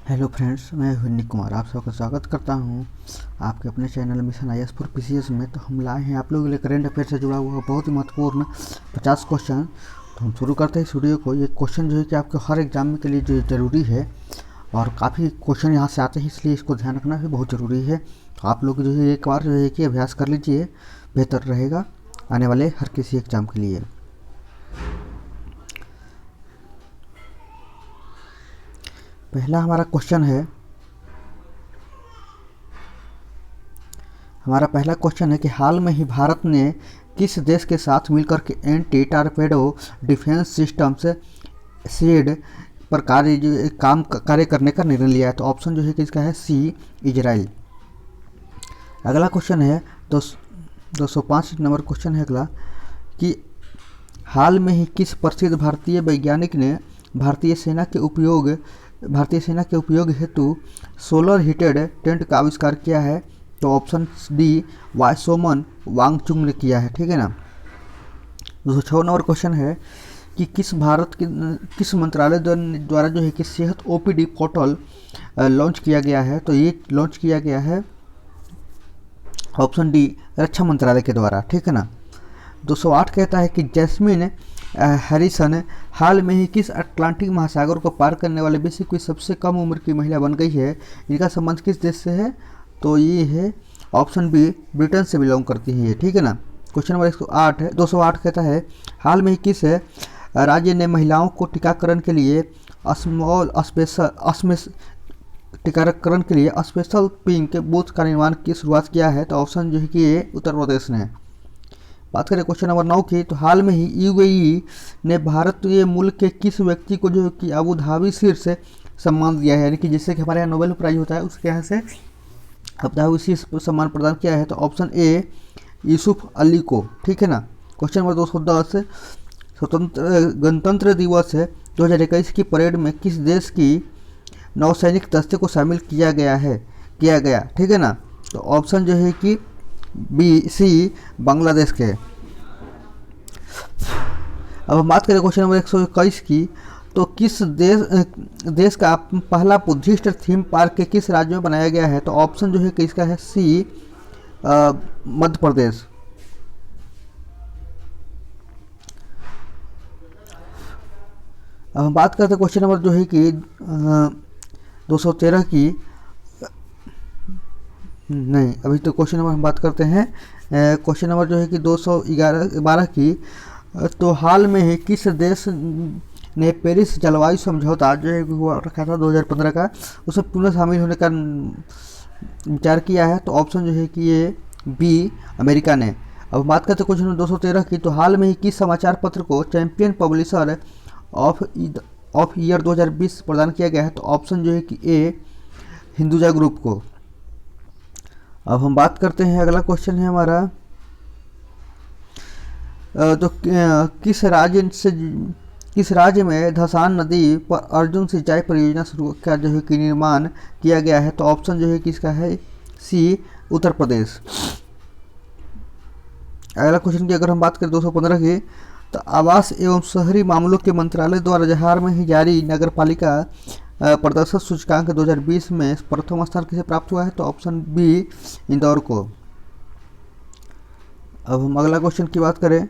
Hello friends, मैं विनीत कुमार आप सबका स्वागत करता हूं आपके अपने channel mission IAS for PCS में। तो हम लाए हैं आप लोगों के लिए करंट अफेयर से जुड़ा हुआ बहुत ही महत्वपूर्ण 50 क्वेश्चन। तो हम शुरू करते हैं इस वीडियो को। ये क्वेश्चन जो है कि आपके हर एग्जाम के लिए जो ज़रूरी है और काफ़ी क्वेश्चन यहाँ से आते हैं, इसलिए इसको ध्यान रखना भी बहुत ज़रूरी है। तो आप लोग जो है एक बार जो है कि अभ्यास कर लीजिए, बेहतर रहेगा आने वाले हर किसी एग्ज़ाम के लिए। पहला हमारा क्वेश्चन है कि हाल में ही भारत ने किस देश के साथ मिलकर के एंटी टारपेडो डिफेंस सिस्टम्स सीड पर कार्य करने का निर्णय लिया है। तो ऑप्शन जो है कि इसका है सी, इजराइल। अगला क्वेश्चन है 205 नंबर क्वेश्चन है अगला कि हाल में ही किस प्रसिद्ध भारतीय वैज्ञानिक ने भारतीय सेना के उपयोग हेतु सोलर हीटेड टेंट का आविष्कार किया है। तो ऑप्शन डी, वाइसोमन वांगचुक ने किया है। ठीक है ना। 206 नंबर क्वेश्चन है कि किस मंत्रालय द्वारा जो है कि सेहत OPD पोर्टल लॉन्च किया गया है। तो ये लॉन्च किया गया है ऑप्शन डी, रक्षा मंत्रालय के द्वारा। ठीक है ना। 208 कहता है कि जैस्मिन हैरिसन हाल में ही किस अटलांटिक महासागर को पार करने वाले विश्व की सबसे कम उम्र की महिला बन गई है। इनका संबंध किस देश से है। तो ये है ऑप्शन बी, ब्रिटेन से बिलोंग करती है ये। ठीक है ना। क्वेश्चन नंबर 108 है 208 कहता है हाल में ही किस राज्य ने महिलाओं को टीकाकरण के लिए स्पेशल पिंक बूथ का निर्माण की शुरुआत किया है। तो ऑप्शन जो है कि ये उत्तर प्रदेश ने। बात करें क्वेश्चन नंबर 9 की, तो हाल में ही UAE ने भारतीय मूल के किस व्यक्ति को जो कि अबू धाबी शीर्ष सम्मान दिया है, यानी कि जिससे कि हमारे यहाँ नोबेल प्राइज होता है उसके यहाँ से अबू धाबी शीर्ष सम्मान प्रदान किया है। तो ऑप्शन ए, यूसुफ अली को। ठीक है ना। क्वेश्चन नंबर 210 गणतंत्र दिवस 2021 की परेड में किस देश की नौसैनिक दस्ते को शामिल किया गया। ठीक है ना। तो ऑप्शन जो है कि सी, बांग्लादेश के। अब हम बात करें क्वेश्चन नंबर 121 की, तो किस देश का पहला बुद्धिस्ट थीम पार्क के किस राज्य में बनाया गया है। तो ऑप्शन जो है कि इसका है सी, मध्य प्रदेश। अब हम बात करते हैं क्वेश्चन नंबर जो है कि 213 की, नहीं अभी तो क्वेश्चन नंबर हम बात करते हैं क्वेश्चन नंबर जो है कि 212 की, तो हाल में ही किस देश ने पेरिस जलवायु समझौता जो है हुआ रखा था 2015 का, उसमें पुनः शामिल होने का विचार किया है। तो ऑप्शन जो है कि ये बी, अमेरिका ने। अब बात करते हैं क्वेश्चन नंबर 213 की, तो हाल में ही किस समाचार पत्र को चैंपियन पब्लिशर ऑफ ईयर 2020 प्रदान किया गया है। तो ऑप्शन जो है कि ए, हिंदुजा ग्रुप को। अब हम बात करते हैं अगला क्वेश्चन है हमारा तो किस राज्य में धसान नदी पर अर्जुन सिंचाई परियोजना शुरू का जो है कि निर्माण किया गया है। तो ऑप्शन जो है कि इसका है सी, उत्तर प्रदेश। अगला क्वेश्चन की अगर हम बात करें 215 की, तो आवास एवं शहरी मामलों के मंत्रालय द्वारा हाल में ही जारी नगरपालिका प्रदर्शन सूचकांक 2020 में प्रथम स्थान किसे प्राप्त हुआ है। तो ऑप्शन बी, इंदौर को। अब हम अगला क्वेश्चन की बात करें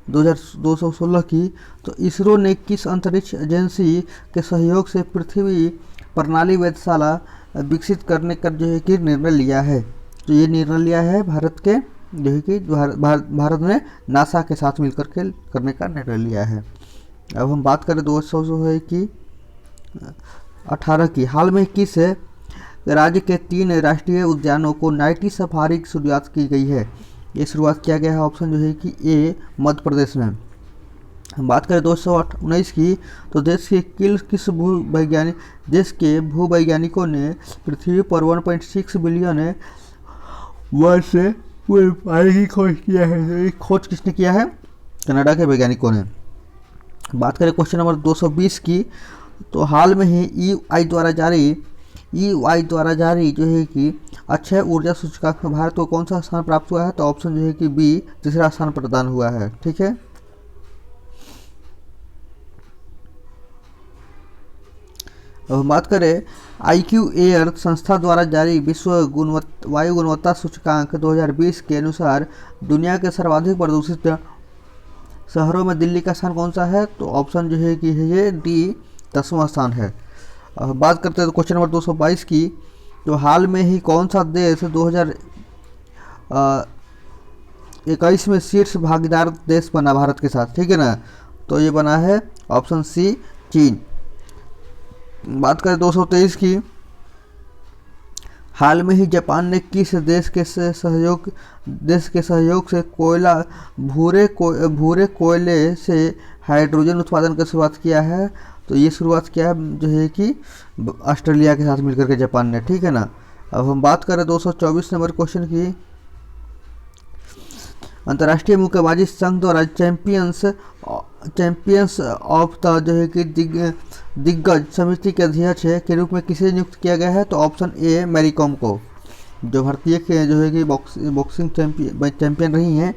216 की, तो इसरो ने किस अंतरिक्ष एजेंसी के सहयोग से पृथ्वी प्रणाली वेधशाला विकसित करने का जो है कि निर्णय लिया है। तो ये निर्णय लिया है भारत के जो है कि भारत ने नासा के साथ मिलकर के करने का निर्णय लिया है। अब हम बात करें 200 की 18 की, हाल में किस राज्य के 3 राष्ट्रीय उद्यानों को नाइटी सफारी की शुरुआत की गई है। ये शुरुआत किया गया है ऑप्शन जो है कि ए, मध्य प्रदेश में। हम बात करें 219 की, तो देश के भूवैज्ञानिकों ने पृथ्वी पर 1.6 बिलियन वर्ष से पानी की खोज किया है। तो ये खोज किसने किया है, कनाडा के वैज्ञानिकों ने। बात करें क्वेश्चन नंबर 220 की, तो हाल में ही EY द्वारा जारी जो है कि अक्षय ऊर्जा सूचकांक में भारत को कौन सा स्थान प्राप्त हुआ है। तो ऑप्शन जो है कि बी, तीसरा स्थान प्रदान हुआ है। ठीक है। अब हम बात करें IQ एयर संस्था द्वारा जारी विश्व वायु गुणवत्ता सूचकांक 2020 के अनुसार दुनिया के सर्वाधिक प्रदूषित शहरों में दिल्ली का स्थान कौन सा है? तो ऑप्शन जो है कि है ये डी 10वां स्थान है। अब बात करते हैं क्वेश्चन नंबर 222 की। तो हाल में ही कौन सा देश 2021 में शीर्ष भागीदार देश बना भारत के साथ? ठीक है ना, तो ये बना है ऑप्शन सी चीन। बात करें 223 की। हाल में ही जापान ने किस देश के सहयोग से भूरे कोयले से हाइड्रोजन उत्पादन की शुरुआत किया है? तो ये शुरुआत किया है जो है कि ऑस्ट्रेलिया के साथ मिलकर के जापान ने। ठीक है ना। अब हम बात करें 224 नंबर क्वेश्चन की। अंतर्राष्ट्रीय मुक्केबाजी संघ द्वारा चैंपियंस ऑफ द जो है कि दिग्गज समिति के अध्यक्ष के रूप में किसे नियुक्त किया गया है? तो ऑप्शन ए मैरी कॉम को, जो भारतीय के जो है कि बॉक्सिंग चैंपियन रही हैं।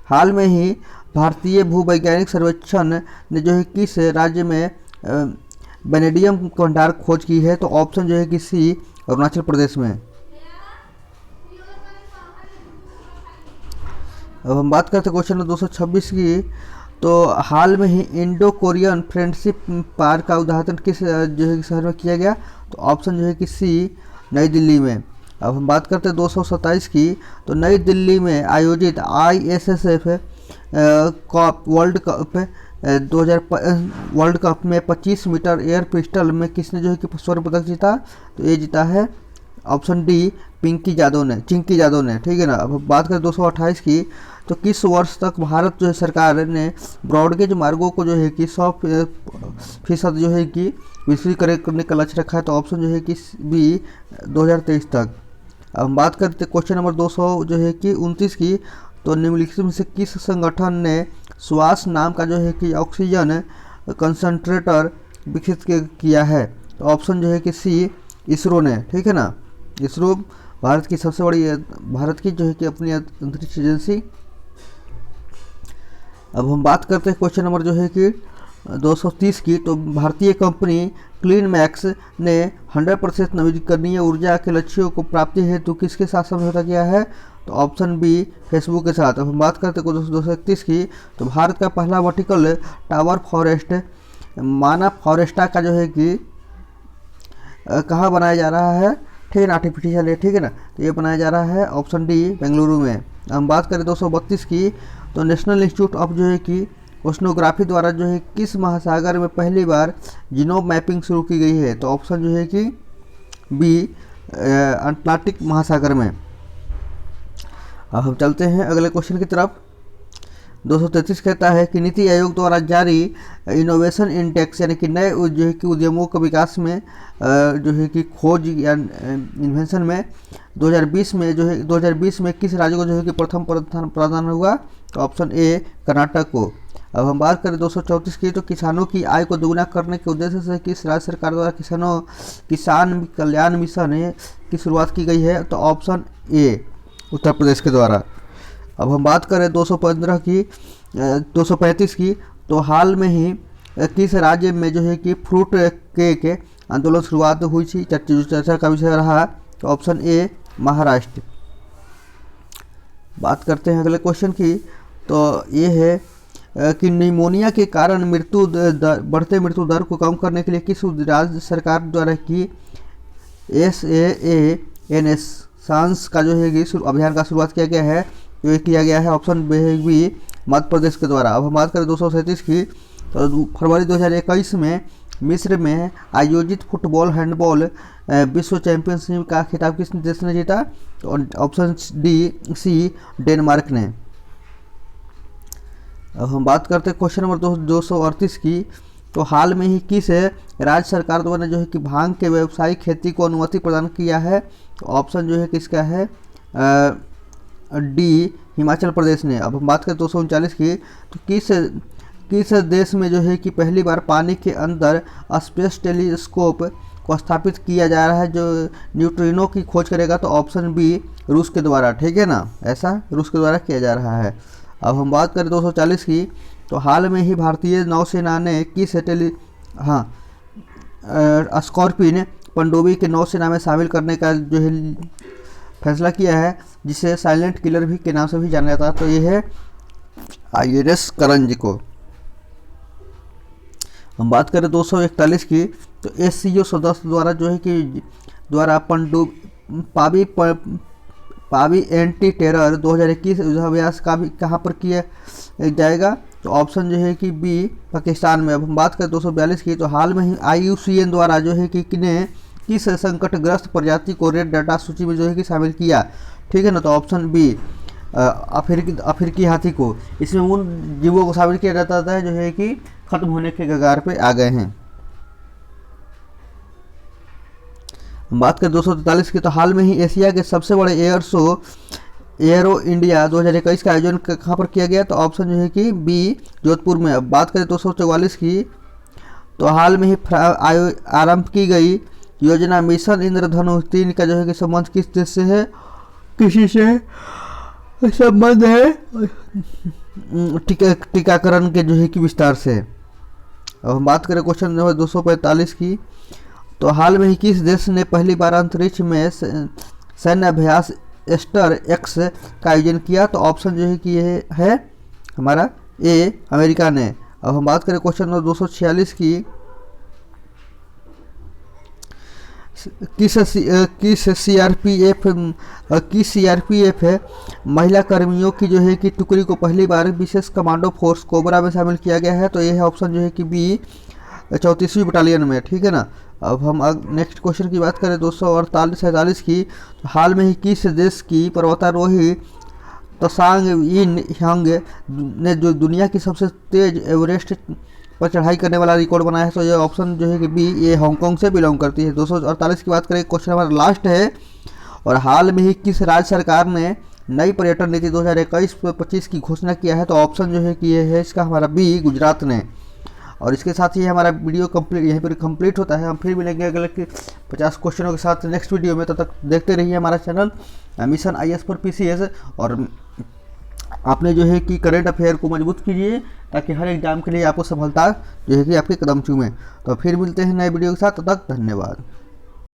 हाल में ही भारतीय भूवैज्ञानिक सर्वेक्षण ने जो है किस राज्य में वेनेडियम भंडार खोज की है? तो ऑप्शन जो है कि सी अरुणाचल प्रदेश में। अब हम बात करते हैं क्वेश्चन नंबर 226 की। तो हाल में ही इंडो कोरियन फ्रेंडशिप पार्क का उद्घाटन किस जो है शहर में किया गया? तो ऑप्शन जो है कि सी नई दिल्ली में। अब हम बात करते हैं 227 की। तो नई दिल्ली में आयोजित ISSF कप वर्ल्ड कप में 25 मीटर एयर पिस्टल में किसने जो है कि स्वर्ण पदक जीता? तो ये जीता है ऑप्शन डी चिंकी यादव ने। ठीक है ना। अब बात करें 228 की। तो किस वर्ष तक भारत जो है सरकार ने ब्रॉडगेज मार्गों को जो है कि 100% जो है कि विकसित करने का लक्ष्य रखा है? तो ऑप्शन जो है कि बी 2023 तक। अब हम बात करते हैं क्वेश्चन नंबर 200 जो है कि 29 की। तो निम्नलिखित में से किस संगठन ने श्वास नाम का जो है कि ऑक्सीजन कंसंट्रेटर विकसित किया है? तो ऑप्शन जो है कि सी इसरो ने। ठीक है ना। इसरो भारत की सबसे बड़ी भारत की जो है कि अपनी अंतरिक्ष एजेंसी। अब हम बात करते हैं क्वेश्चन नंबर जो है कि 230 की। तो भारतीय कंपनी क्लीन मैक्स ने 100% नवीकरणीय ऊर्जा के लक्ष्यों को प्राप्ति हेतु किसके साथ समझौता किया है? तो ऑप्शन बी फेसबुक के साथ। अब हम बात करते हैं 231 की। तो भारत का पहला वर्टिकल टावर फॉरेस्ट माना फॉरेस्टा का जो है कि कहाँ बनाया जा रहा है? ठीक है ना, आर्टिफिशियल है। ठीक है ना। तो ये बनाया जा रहा है ऑप्शन डी बेंगलुरु में। हम बात करें 232 की। तो नेशनल इंस्टीट्यूट ऑफ जो है कि ओशनोग्राफी द्वारा जो है किस महासागर में पहली बार जीनोम मैपिंग शुरू की गई है? तो ऑप्शन जो है कि बी अटलांटिक महासागर में। अब हम चलते हैं अगले क्वेश्चन की तरफ। 233 कहता है कि नीति आयोग द्वारा जारी इनोवेशन इंडेक्स यानी कि नए जो है कि उद्यमों के विकास में जो है कि खोज या इन्वेंशन में 2020 में किस राज्य को जो है कि प्रथम प्रदान हुआ? तो ऑप्शन ए कर्नाटक को। अब हम बात करें 234 की। तो किसानों की आय को दोगुना करने के उद्देश्य से किस राज्य सरकार द्वारा किसान कल्याण मिशन की शुरुआत की गई है? तो ऑप्शन ए उत्तर प्रदेश के द्वारा। अब हम बात करें 235 की। तो हाल में ही किस राज्य में जो है कि फ्रूट केक आंदोलन शुरुआत हुई थी? चर्चा का विषय रहा। तो ऑप्शन ए महाराष्ट्र। बात करते हैं अगले क्वेश्चन की। तो ये है कि निमोनिया के कारण बढ़ते मृत्यु दर को कम करने के लिए किस राज्य सरकार द्वारा की SAANS सांस का जो है कि अभियान का शुरुआत किया गया है? तो ये किया गया है ऑप्शन बी मध्य प्रदेश के द्वारा। अब हम बात करें 237 की। तो फरवरी 2021 में मिस्र में आयोजित फुटबॉल हैंडबॉल विश्व चैंपियनशिप का खिताब किस देश ने जीता? तो ऑप्शन सी डेनमार्क ने। अब हम बात करते हैं क्वेश्चन नंबर 238 की। तो हाल में ही किस राज्य सरकार द्वारा जो है कि भांग के व्यावसायिक खेती को अनुमति प्रदान किया है? तो ऑप्शन जो है किसका है? डी हिमाचल प्रदेश ने। अब हम बात करें 239 की। तो किस देश में जो है कि पहली बार पानी के अंदर स्पेस टेलीस्कोप को स्थापित किया जा रहा है जो न्यूट्रिनो की खोज करेगा? तो ऑप्शन बी रूस के द्वारा। ठीक है ना, ऐसा रूस के द्वारा किया जा रहा है। अब हम बात करें 240 की। तो हाल में ही भारतीय नौसेना ने स्कॉर्पिन पनडुब्बी के नौसेना में शामिल करने का जो है फैसला किया है, जिसे साइलेंट किलर भी के नाम से भी जाना जाता है। तो ये है INS करंज को। हम बात करें 241 की, तो SCO सदस्य द्वारा जो है कि द्वारा पावी एंटी टेरर 2021 युद्धाभ्यास का भी कहाँ पर किया जाएगा, तो ऑप्शन जो है कि बी पाकिस्तान में। अब हम बात करें 242 की, तो हाल में ही IUCN द्वारा जो है कि किस संकटग्रस्त प्रजाति को रेड डाटा सूची में जो है कि शामिल किया, ठीक है ना, तो ऑप्शन बी अफ्रीकी हाथी को। इसमें उन जीवों को शामिल किया जाता है जो है कि खत्म होने के कगार पे आ गए हैं। हम बात करें 243 की, तो हाल में ही एशिया के सबसे बड़े एयर शो एयरो इंडिया 2021 का आयोजन कहाँ पर किया गया, तो ऑप्शन जो है कि बी जोधपुर में। अब बात करें 244 की, तो हाल में ही आरंभ की गई योजना मिशन इंद्रधनुष 3 का जो है कि संबंध किस देश से है, किसी से संबंध है टीकाकरण के जो है कि विस्तार से। अब हम बात करें क्वेश्चन नंबर 245 की, तो हाल में ही किस देश ने पहली बार अंतरिक्ष में सैन्य अभ्यास एस्टर X का आयोजन किया, तो ऑप्शन जो है कि ये है हमारा ए अमेरिका ने। अब हम बात करें क्वेश्चन नंबर 246 की, किस CRPF है महिला कर्मियों की जो है कि टुकड़ी को पहली बार विशेष कमांडो फोर्स कोबरा में शामिल किया गया है, तो ये है ऑप्शन जो है कि बी 34वीं बटालियन में, ठीक है ना। अब हम नेक्स्ट क्वेश्चन की बात करें 247 की, तो हाल में ही किस देश की पर्वतारोही त्सांग यिन ह्यांग ने जो दुनिया की सबसे तेज एवरेस्ट पर चढ़ाई करने वाला रिकॉर्ड बनाया है, तो ये ऑप्शन जो है कि बी ये हांगकांग से बिलोंग करती है। 248 की बात करें, क्वेश्चन हमारा लास्ट है, और हाल में ही किस राज्य सरकार ने नई पर्यटन नीति 2021-25 की घोषणा किया है, तो ऑप्शन जो है कि ये है इसका हमारा बी गुजरात ने। और इसके साथ ही हमारा वीडियो कंप्लीट यहीं पर कंप्लीट होता है। हम फिर मिलेंगे अगले 50 क्वेश्चनों के साथ नेक्स्ट वीडियो में। तब तक देखते रहिए हमारा channel mission IAS for PCS, और आपने जो है कि करंट अफेयर को मजबूत कीजिए ताकि हर एग्जाम के लिए आपको सफलता जो है कि आपके कदम चूमे। तो फिर मिलते हैं नए वीडियो के साथ, तब तक धन्यवाद।